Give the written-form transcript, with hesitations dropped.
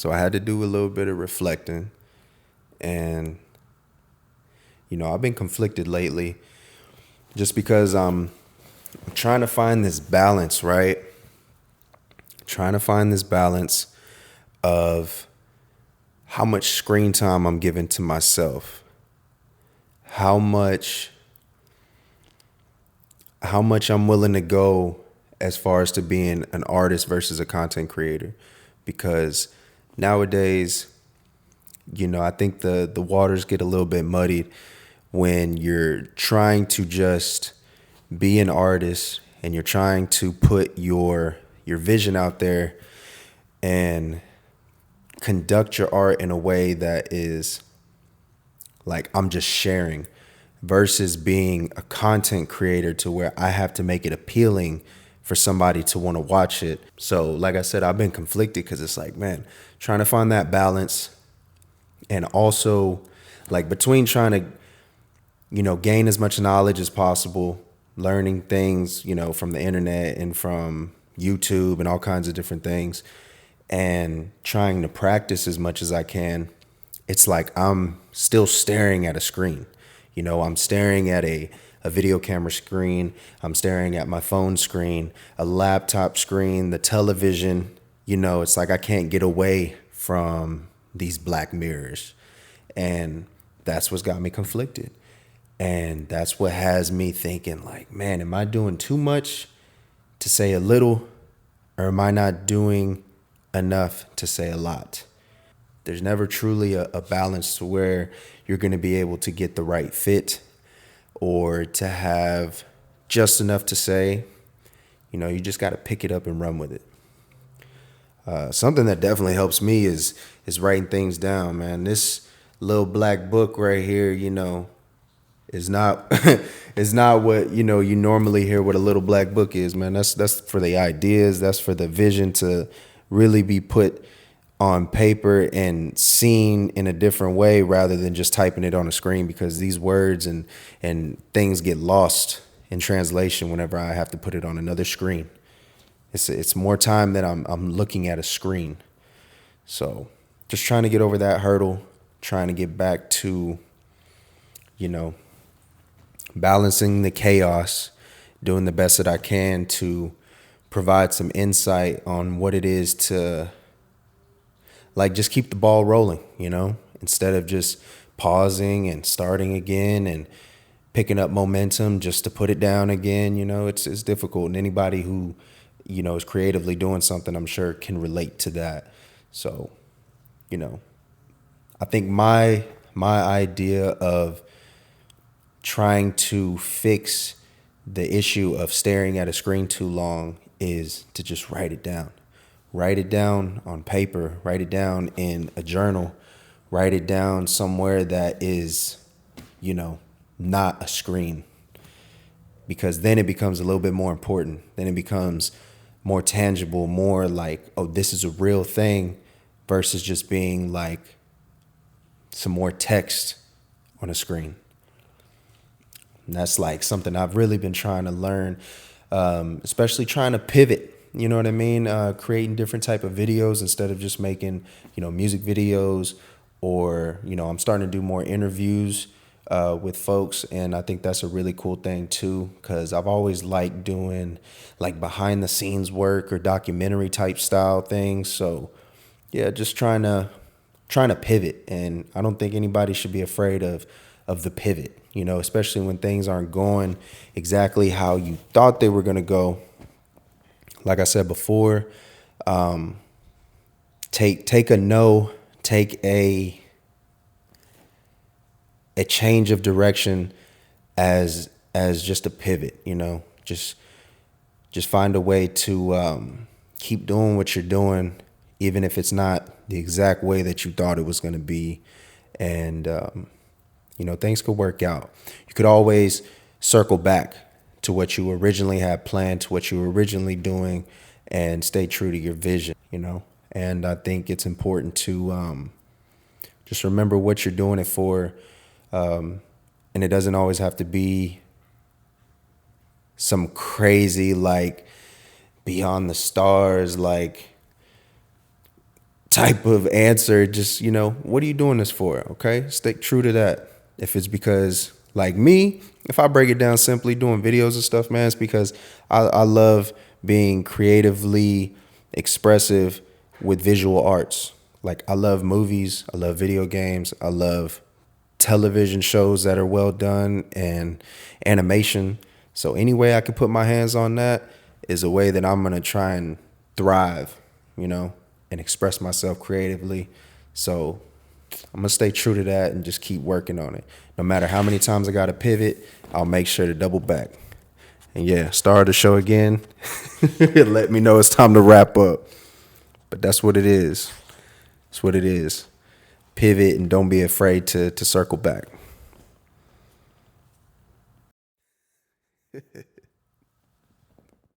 So I had to do a little bit of reflecting. And, I've been conflicted lately just because I'm trying to find this balance, right? Trying to find this balance of how much screen time I'm giving to myself, how much I'm willing to go as far as to being an artist versus a content creator. Because nowadays, I think the waters get a little bit muddied when you're trying to just be an artist and you're trying to put your vision out there and conduct your art in a way that is like I'm just sharing versus being a content creator to where I have to make it appealing for somebody to want to watch it. So like I said, I've been conflicted because it's like, man, trying to find that balance and also like between trying to, gain as much knowledge as possible, learning things, from the internet and from YouTube and all kinds of different things and trying to practice as much as I can. It's like I'm still staring at a screen. I'm staring at a video camera screen. I'm staring at my phone screen, a laptop screen, the television. It's like I can't get away from these black mirrors. And that's what's got me conflicted. And that's what has me thinking like, man, am I doing too much to say a little, or am I not doing enough to say a lot? There's never truly a balance to where you're going to be able to get the right fit or to have just enough to say. You just got to pick it up and run with it. Something that definitely helps me is writing things down, man. This little black book right here, is not is not what you normally hear what a little black book is, man. That's for the ideas. That's for the vision to really be put on paper and seen in a different way rather than just typing it on a screen, because these words and things get lost in translation whenever I have to put it on another screen. It's more time that I'm looking at a screen. So just trying to get over that hurdle, trying to get back to, balancing the chaos, doing the best that I can to provide some insight on what it is to like just keep the ball rolling, instead of just pausing and starting again and picking up momentum just to put it down again. It's difficult. And anybody who, is creatively doing something, I'm sure can relate to that. So, I think my idea of trying to fix the issue of staring at a screen too long is to just write it down. Write it down on paper, write it down in a journal, write it down somewhere that is, not a screen. Because then it becomes a little bit more important. Then it becomes more tangible, more like, oh, this is a real thing versus just being like some more text on a screen. And that's like something I've really been trying to learn, especially trying to pivot. You know what I mean? Creating different type of videos instead of just making, music videos, or, I'm starting to do more interviews with folks. And I think that's a really cool thing too, because I've always liked doing like behind the scenes work or documentary type style things. So yeah, just trying to pivot. And I don't think anybody should be afraid of the pivot, especially when things aren't going exactly how you thought they were going to go. Like I said before, take a no, take a change of direction as just a pivot. Just find a way to keep doing what you're doing, even if it's not the exact way that you thought it was going to be. And things could work out. You could always circle back to what you originally had planned, to what you were originally doing, and stay true to your vision, And I think it's important to just remember what you're doing it for. And it doesn't always have to be some crazy, like, beyond the stars, like type of answer. Just, what are you doing this for? Okay. Stick true to that. If it's because, like me, if I break it down simply doing videos and stuff, man, it's because I love being creatively expressive with visual arts. Like, I love movies, I love video games, I love television shows that are well done and animation. So any way I can put my hands on that is a way that I'm gonna try and thrive, and express myself creatively. So I'm gonna stay true to that and just keep working on it. No matter how many times I gotta pivot, I'll make sure to double back. And yeah, start the show again. Let me know it's time to wrap up. But that's what it is. That's what it is. Pivot and don't be afraid to circle back.